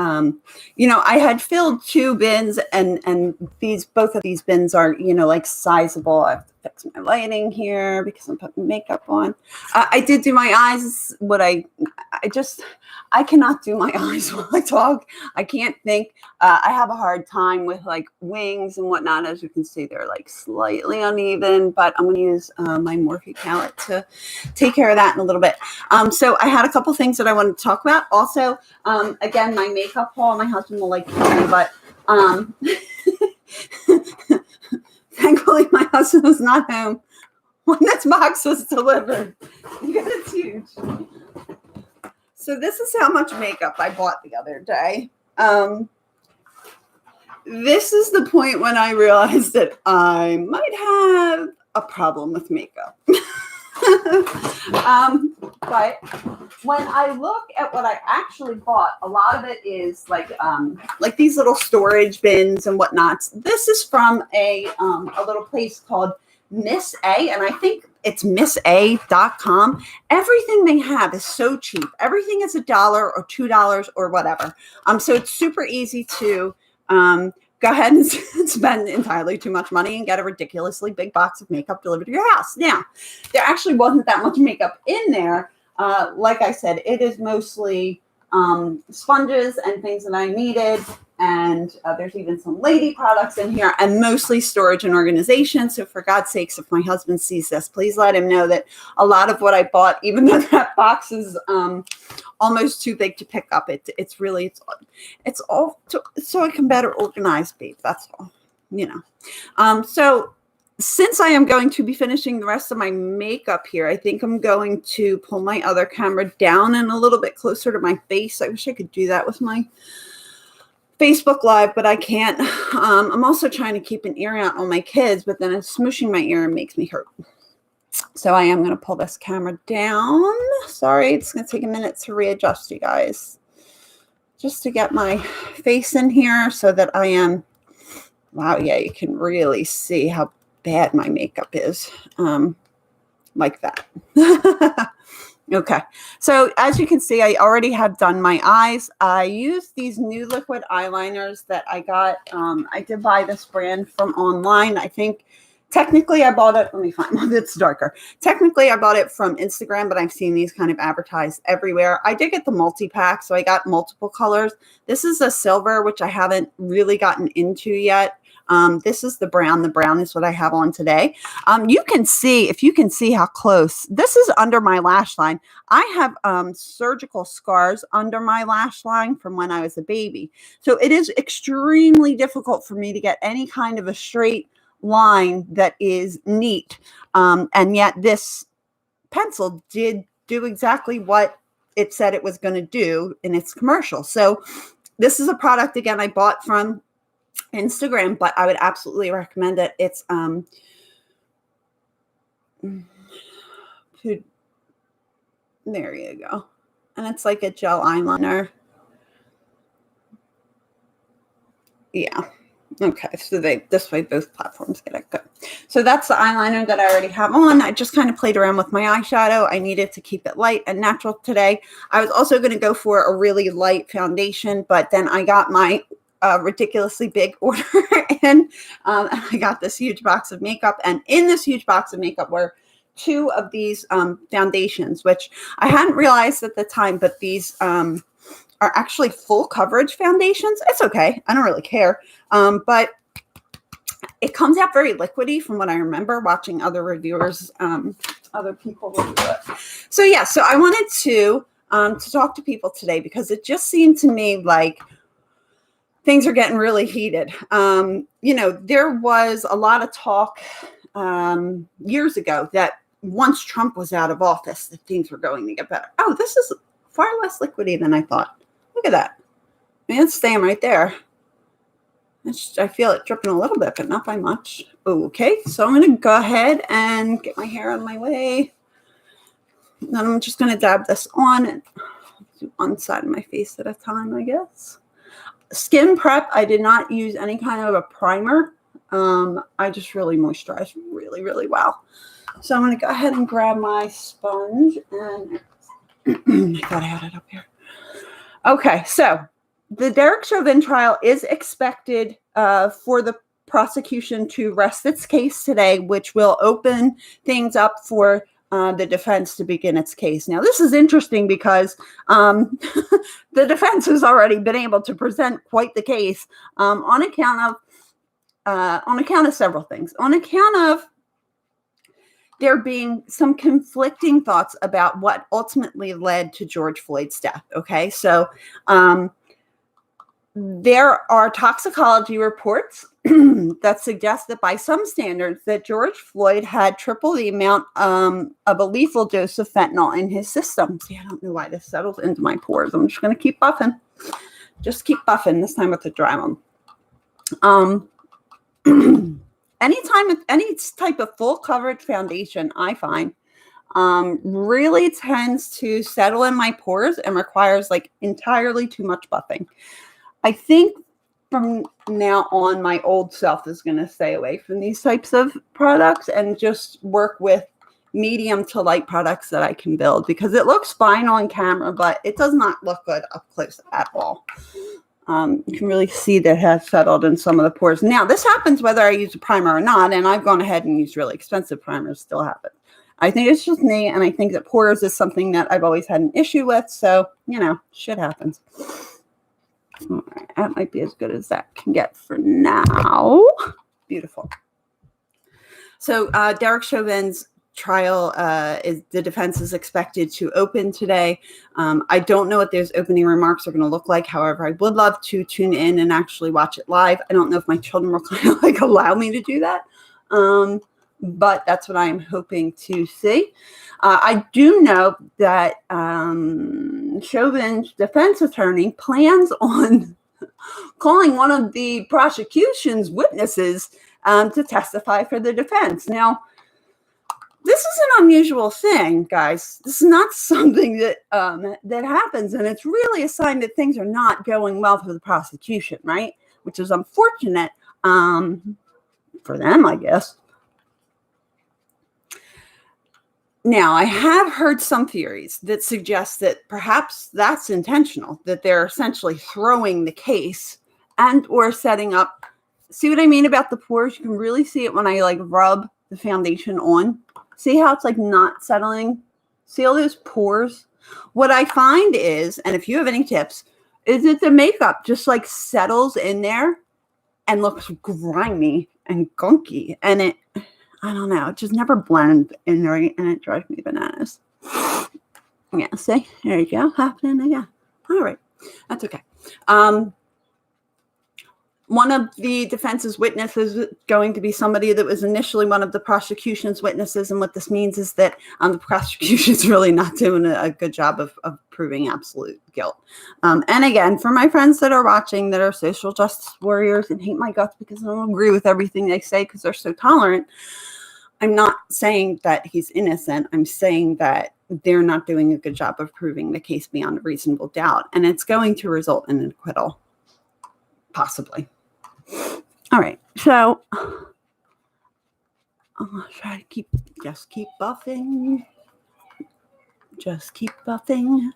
I had filled 2 bins, and both of these bins are, like sizable. I have to fix my lighting here because I'm putting makeup on. I did do my eyes. I cannot do my eyes while I talk. I can't think. I have a hard time with like wings and whatnot. As you can see, they're like slightly uneven, but I'm going to use my Morphe palette to take care of that in a little bit. So I had a couple things that I wanted to talk about. Also, again, my makeup haul. My husband will like kill me, but thankfully my husband was not home when this box was delivered because it's huge. So this is how much makeup I bought the other day. This is the point when I realized that I might have a problem with makeup. But when I look at what I actually bought, a lot of it is like these little storage bins and whatnot. This is from a little place called MissA, and I think it's MissA.com. Everything they have is so cheap. Everything is $1 or $2 or whatever. So it's super easy to go ahead and spend entirely too much money and get a ridiculously big box of makeup delivered to your house. Now, there actually wasn't that much makeup in there. Like I said, it is mostly sponges and things that I needed. And there's even some lady products in here, and mostly storage and organization. So for God's sakes, if my husband sees this, please let him know that a lot of what I bought, even though that box is almost too big to pick up, it's all so I can better organize, babe. That's all, So since I am going to be finishing the rest of my makeup here, I think I'm going to pull my other camera down and a little bit closer to my face. I wish I could do that with my Facebook Live, but I can't. I'm also trying to keep an ear out on my kids, but then it's smooshing my ear and makes me hurt. So I am going to pull this camera down. Sorry, it's going to take a minute to readjust, you guys. Just to get my face in here so that I am, wow, yeah, you can really see how bad my makeup is. Like that. Okay, so as you can see, I already have done my eyes. I used these new liquid eyeliners that I got. I did buy this brand from online. I think technically I bought it. Let me find one that's darker. Technically, I bought it from Instagram, but I've seen these kind of advertised everywhere. I did get the multi-pack, so I got multiple colors. This is a silver, which I haven't really gotten into yet. This is the brown. The brown is what I have on today. You can see, if you can see how close, this is under my lash line. I have surgical scars under my lash line from when I was a baby. So it is extremely difficult for me to get any kind of a straight line that is neat. And yet this pencil did do exactly what it said it was going to do in its commercial. So this is a product, again, I bought from Instagram, but I would absolutely recommend it. It's there you go. And it's like a gel eyeliner. Yeah. Okay, so this way both platforms get it. Good. So that's the eyeliner that I already have on. I just kind of played around with my eyeshadow. I needed to keep it light and natural today. I was also going to go for a really light foundation, but then I got my ridiculously big order in, and I got this huge box of makeup, and in this huge box of makeup were 2 of these foundations, which I hadn't realized at the time, but these are actually full coverage foundations. It's okay, I don't really care, but it comes out very liquidy from what I remember watching other reviewers, other people review it. So yeah, so I wanted to talk to people today because it just seemed to me like things are getting really heated. There was a lot of talk years ago that once Trump was out of office, that things were going to get better. Oh, this is far less liquidy than I thought. Look at that. I mean, it's staying right there. I feel it dripping a little bit, but not by much. Okay, so I'm going to go ahead and get my hair out of my way. And then I'm just going to dab this on and do one side of my face at a time, I guess. Skin prep, I did not use any kind of a primer. I just really moisturized really, really well. So I'm going to go ahead and grab my sponge. And I thought I had it up here. Okay, so the Derek Chauvin trial is expected for the prosecution to rest its case today, which will open things up for the defense to begin its case. Now, this is interesting because the defense has already been able to present quite the case on account of several things. On account of there being some conflicting thoughts about what ultimately led to George Floyd's death. Okay, so there are toxicology reports that suggest that by some standards that George Floyd had triple the amount of a lethal dose of fentanyl in his system. See, I don't know why this settles into my pores. I'm just going to keep buffing. Just keep buffing, this time with the dry one. Any type of full coverage foundation, I find, really tends to settle in my pores and requires like entirely too much buffing. I think from now on, my old self is going to stay away from these types of products and just work with medium to light products that I can build, because it looks fine on camera, but it does not look good up close at all. You can really see that it has settled in some of the pores. Now, this happens whether I use a primer or not, and I've gone ahead and used really expensive primers, still happen. I think it's just me, and I think that pores is something that I've always had an issue with, so, shit happens. All right, that might be as good as that can get for now. Beautiful. So, Derek Chauvin's trial the defense is expected to open today. I don't know what those opening remarks are going to look like. However, I would love to tune in and actually watch it live. I don't know if my children will kind of like allow me to do that. But that's what I'm hoping to see. I do know that Chauvin's defense attorney plans on calling one of the prosecution's witnesses to testify for the defense. Now, this is an unusual thing, guys. This is not something that that happens, and it's really a sign that things are not going well for the prosecution, right? Which is unfortunate for them, I guess. Now, I have heard some theories that suggest that perhaps that's intentional, that they're essentially throwing the case and or setting up. See what I mean about the pores? You can really see it when I like rub the foundation on. See how it's like not settling? See all those pores? What I find is, and if you have any tips, is that the makeup just like settles in there and looks grimy and gunky. And it, I don't know, it just never blends in right, and it drives me bananas. Yeah, see? There you go. Happening again. All right. That's okay. One of the defense's witnesses is going to be somebody that was initially one of the prosecution's witnesses. And what this means is that the prosecution's really not doing a good job of proving absolute guilt. And again, for my friends that are watching that are social justice warriors and hate my guts because I don't agree with everything they say because they're so tolerant, I'm not saying that he's innocent. I'm saying that they're not doing a good job of proving the case beyond a reasonable doubt. And it's going to result in an acquittal, possibly. All right, so I'll try to keep buffing. Just keep buffing.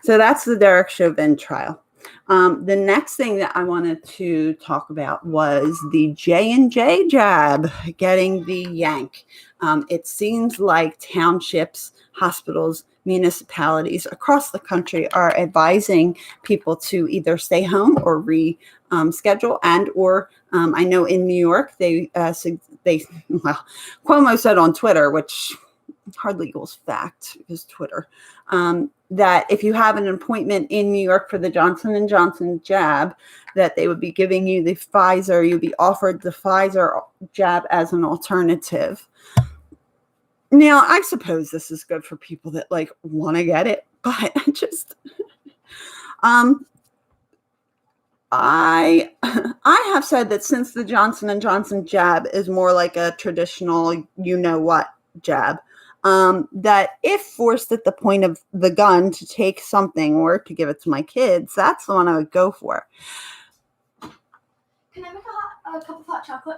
So that's the Derek Chauvin trial. The next thing that I wanted to talk about was the J&J jab getting the yank. It seems like townships, hospitals, municipalities across the country are advising people to either stay home or reschedule, and or I know in New York Cuomo said on Twitter, which hardly equals fact because Twitter, that if you have an appointment in New York for the Johnson & Johnson jab, that they would be giving you the Pfizer, you'd be offered the Pfizer jab as an alternative. Now, I suppose this is good for people that like want to get it, but just I have said that since the Johnson & Johnson jab is more like a traditional you-know-what jab, that if forced at the point of the gun to take something or to give it to my kids, that's the one I would go for. Can I make a cup of hot chocolate?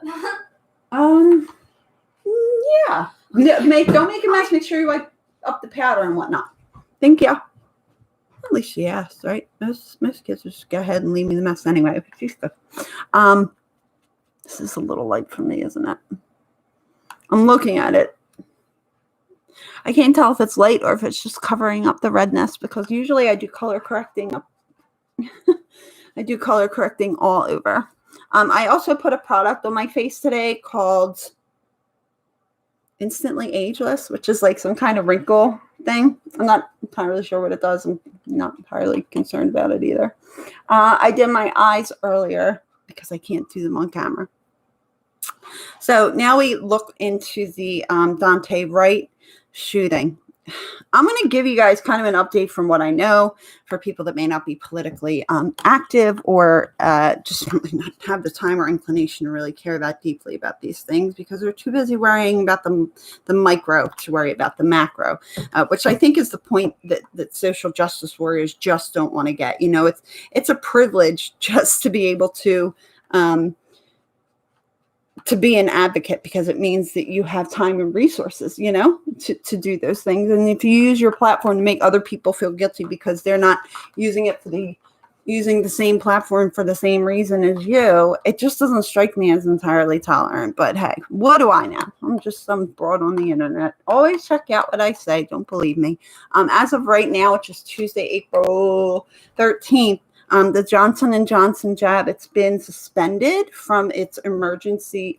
Yeah. Don't make a mess. Make sure you wipe up the powder and whatnot. Thank you. At least she asked, right? Most kids just go ahead and leave me the mess anyway. She's good. This is a little light for me, isn't it? I'm looking at it. I can't tell if it's light or if it's just covering up the redness, because usually I do color correcting up. I do color correcting all over. I also put a product on my face today called Instantly Ageless, which is like some kind of wrinkle thing. I'm not entirely sure what it does. I'm not entirely concerned about it either. I did my eyes earlier because I can't do them on camera. So now we look into the Dante Wright shooting. I'm going to give you guys kind of an update from what I know for people that may not be politically active or just really not have the time or inclination to really care that deeply about these things because they're too busy worrying about the micro to worry about the macro, which I think is the point that social justice warriors just don't want to get. You know, it's a privilege just to be able to be an advocate, because it means that you have time and resources, you know, to do those things. And if you use your platform to make other people feel guilty because they're not using it using the same platform for the same reason as you, it just doesn't strike me as entirely tolerant. But hey, what do I know? I'm just some broad on the internet. Always check out what I say. Don't believe me. As of right now, which is Tuesday, April 13th, the Johnson & Johnson jab, it's been suspended from its emergency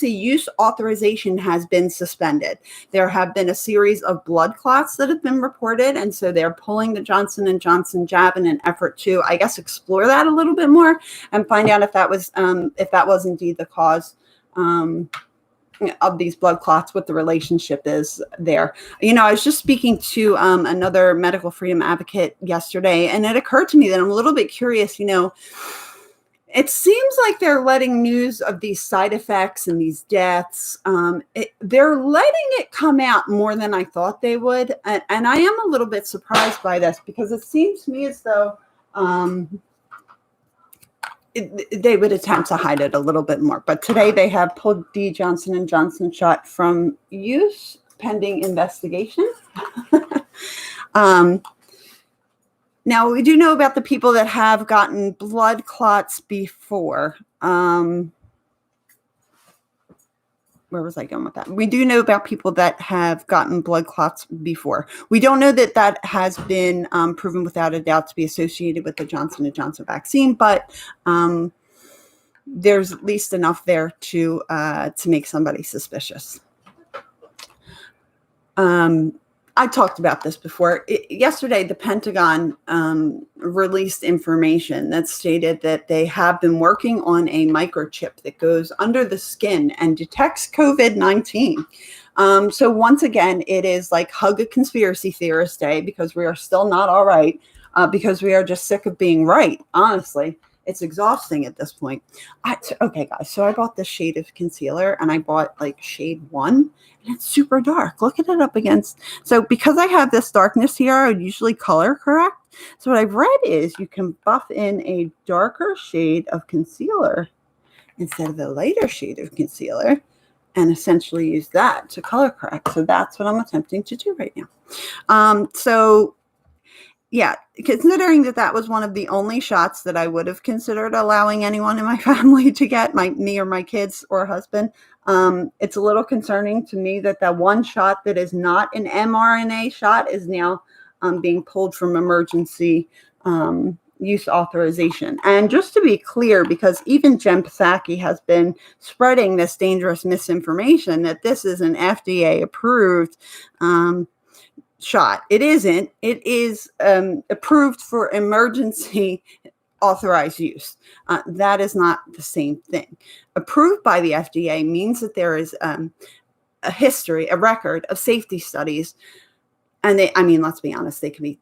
use authorization has been suspended. There have been a series of blood clots that have been reported, and so they're pulling the Johnson & Johnson jab in an effort to, I guess, explore that a little bit more and find out if that was indeed the cause of these blood clots, what the relationship is there. You know, I was just speaking to another medical freedom advocate yesterday, and it occurred to me that I'm a little bit curious. You know, it seems like they're letting news of these side effects and these deaths, they're letting it come out more than I thought they would. And I am a little bit surprised by this, because it seems to me as though they would attempt to hide it a little bit more. But today they have pulled the Johnson & Johnson shot from use pending investigation. Now, we do know about the people that have gotten blood clots before. Where was I going with that? We do know about people that have gotten blood clots before. We don't know that that has been proven without a doubt to be associated with the Johnson & Johnson vaccine, but there's at least enough there to make somebody suspicious. I talked about this before. Yesterday, the Pentagon released information that stated that they have been working on a microchip that goes under the skin and detects COVID-19. So once again, it is like hug a conspiracy theorist day, because we are still not all right, because we are just sick of being right. Honestly, it's exhausting at this point. Okay, guys, so I bought this shade of concealer, and I bought like shade 1. And it's super dark. Look at it up against. So because I have this darkness here, I would usually color correct. So what I've read is you can buff in a darker shade of concealer instead of a lighter shade of concealer, and essentially use that to color correct. So that's what I'm attempting to do right now. Yeah, considering that was one of the only shots that I would have considered allowing anyone in my family to get, me or my kids or husband, it's a little concerning to me that that one shot that is not an mRNA shot is now being pulled from emergency use authorization. And just to be clear, because even Jen Psaki has been spreading this dangerous misinformation that this is an FDA approved shot. It isn't. It is approved for emergency authorized use. That is not the same thing. Approved by the FDA means that there is a history, a record of safety studies. And let's be honest, they can be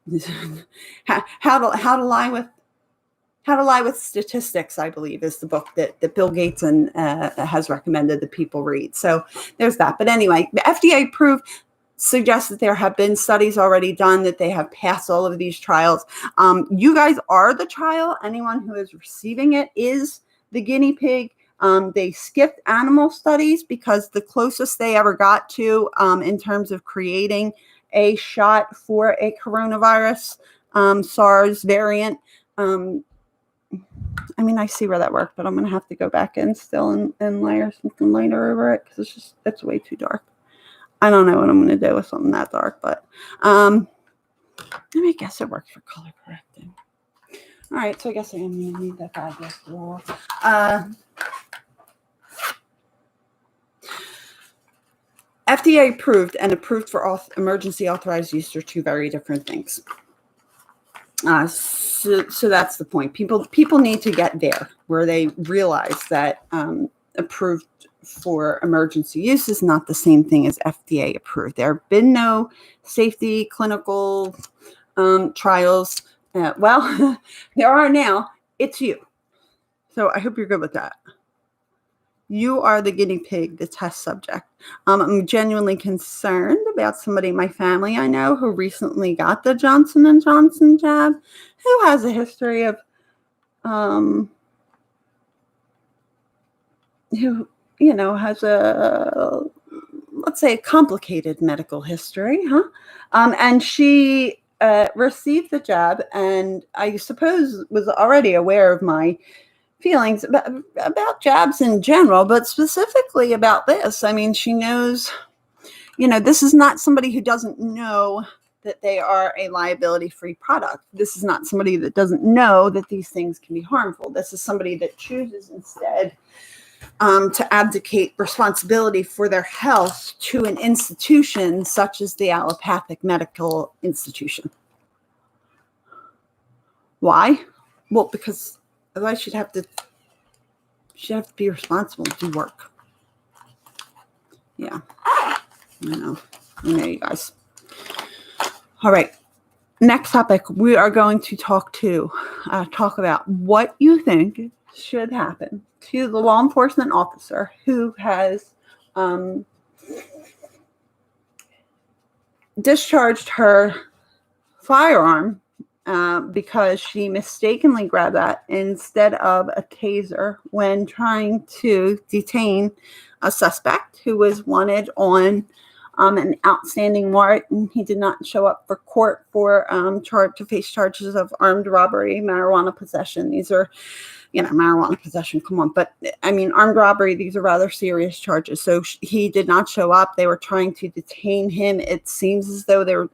how to lie with statistics, I believe, is the book that Bill Gates has recommended that people read. So there's that. But anyway, the FDA approved suggests that there have been studies already done, that they have passed all of these trials. You guys are the trial. Anyone who is receiving it is the guinea pig. They skipped animal studies because the closest they ever got to in terms of creating a shot for a coronavirus SARS variant. I mean, I see where that worked, but I'm going to have to go back in still and layer something lighter over it because it's way too dark. I don't know what I'm going to do with something that dark, but I guess it works for color correcting. All right, so I guess I'm going to need that bag after all. FDA approved and approved for emergency authorized use are two very different things. So that's the point. People need to get there where they realize that approved for emergency use is not the same thing as FDA approved. There have been no safety clinical trials. Well, there are now. It's you. So I hope you're good with that. You are the guinea pig, the test subject. I'm genuinely concerned about somebody in my family I know who recently got the Johnson & Johnson jab, who has a history of, who, has let's say, a complicated medical history, and she received the jab, and I suppose was already aware of my feelings about jabs in general, but specifically about this. I mean, she knows, this is not somebody who doesn't know that they are a liability-free product. This is not somebody that doesn't know that these things can be harmful. This is somebody that chooses instead to abdicate responsibility for their health to an institution such as the allopathic medical institution. Why? Well, because otherwise she'd have to be responsible to do work. Yeah. I know you guys. All right. Next topic, we are going to talk about what you think should happen to the law enforcement officer who has discharged her firearm because she mistakenly grabbed that instead of a taser when trying to detain a suspect who was wanted on an outstanding warrant, and he did not show up for court for to face charges of armed robbery, marijuana possession. These are, marijuana possession. Come on, but I mean, armed robbery. These are rather serious charges. So he did not show up. They were trying to detain him. It seems as though they were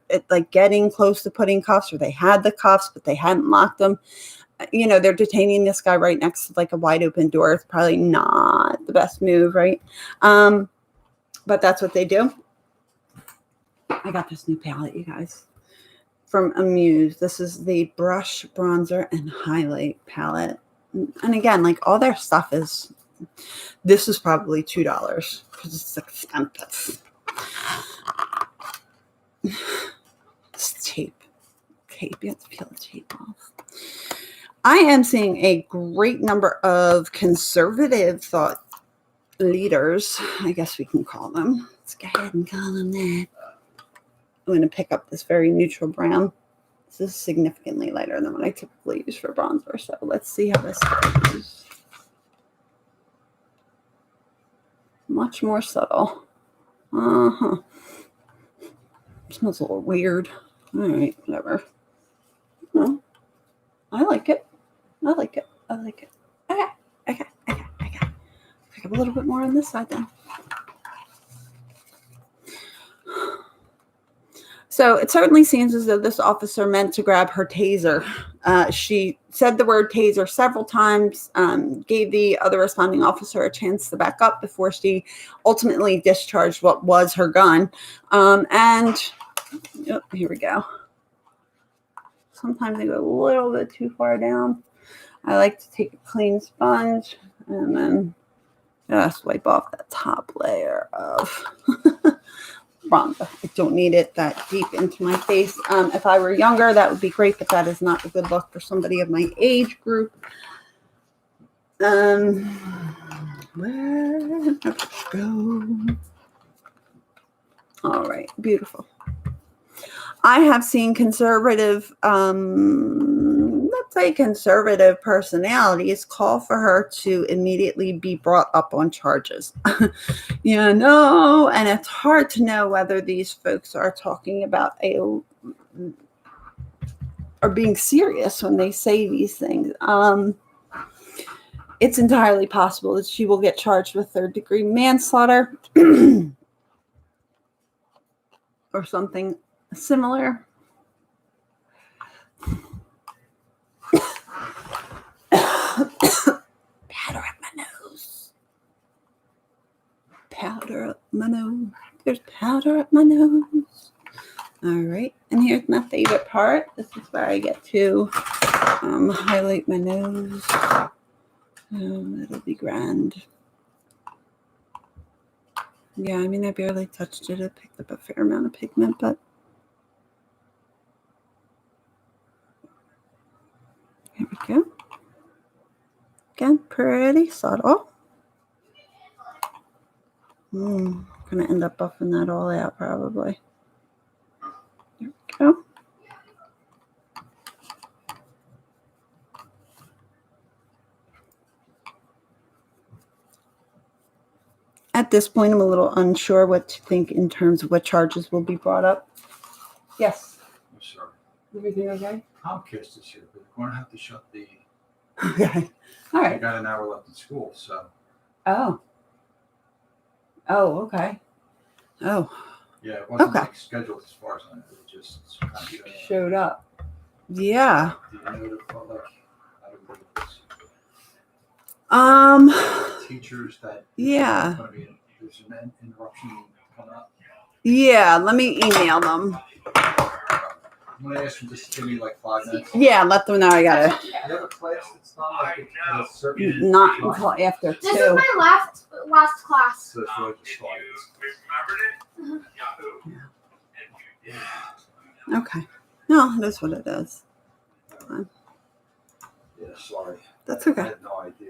getting close to putting cuffs, or they had the cuffs, but they hadn't locked them. They're detaining this guy right next to a wide open door. It's probably not the best move, right? But that's what they do. I got this new palette, you guys, from Amuse. This is the brush, bronzer, and highlight palette. And again, all their stuff is, this is probably $2 because it's expensive. It's tape. You have to peel the tape off. I am seeing a great number of conservative thought leaders, I guess we can call them. Let's go ahead and call them that. I'm going to pick up this very neutral brown. This is significantly lighter than what I typically use for bronzer. So let's see how this goes. Much more subtle. Smells a little weird. All right, whatever. No, I like it. Okay. Pick up a little bit more on this side then. So it certainly seems as though this officer meant to grab her taser. She said the word taser several times, gave the other responding officer a chance to back up before she ultimately discharged what was her gun. Here we go. Sometimes I go a little bit too far down. I like to take a clean sponge and then just wipe off that top layer of bronzer. I don't need it that deep into my face. If I were younger, that would be great, but that is not a good look for somebody of my age group. Where did it go? All right, beautiful. I have seen conservative, let's multi-conservative personalities call for her to immediately be brought up on charges. And it's hard to know whether these folks are talking about are being serious when they say these things. It's entirely possible that she will get charged with third-degree manslaughter or something similar. Powder up my nose. Powder up my nose. There's powder up my nose. All right. And here's my favorite part. This is where I get to highlight my nose. It'll be grand. Yeah, I mean, I barely touched it. It picked up a fair amount of pigment, but here we go. Again, pretty subtle. I'm going to end up buffing that all out probably. There we go. At this point, I'm a little unsure what to think in terms of what charges will be brought up. Yes. I'm sorry. Everything okay? Comcast is here, but we're going to have to shut the. Okay. All right. I got an hour left in school, so. Oh. Oh, okay. Oh. Yeah, it wasn't Okay. like scheduled as far as I know. It just kind of, Showed up. Yeah. Do you know like, teachers that. Yeah. There's an interruption coming up. Yeah, let me email them. I'm going to ask them just to give me like 5 minutes. Yeah, let them know I got it. You have a class that's not like a certain. Not until after This is 2. my last class. So it's really just started. Mhm. Okay. No, it is what it is. Yeah, sorry. That's okay. I had no idea.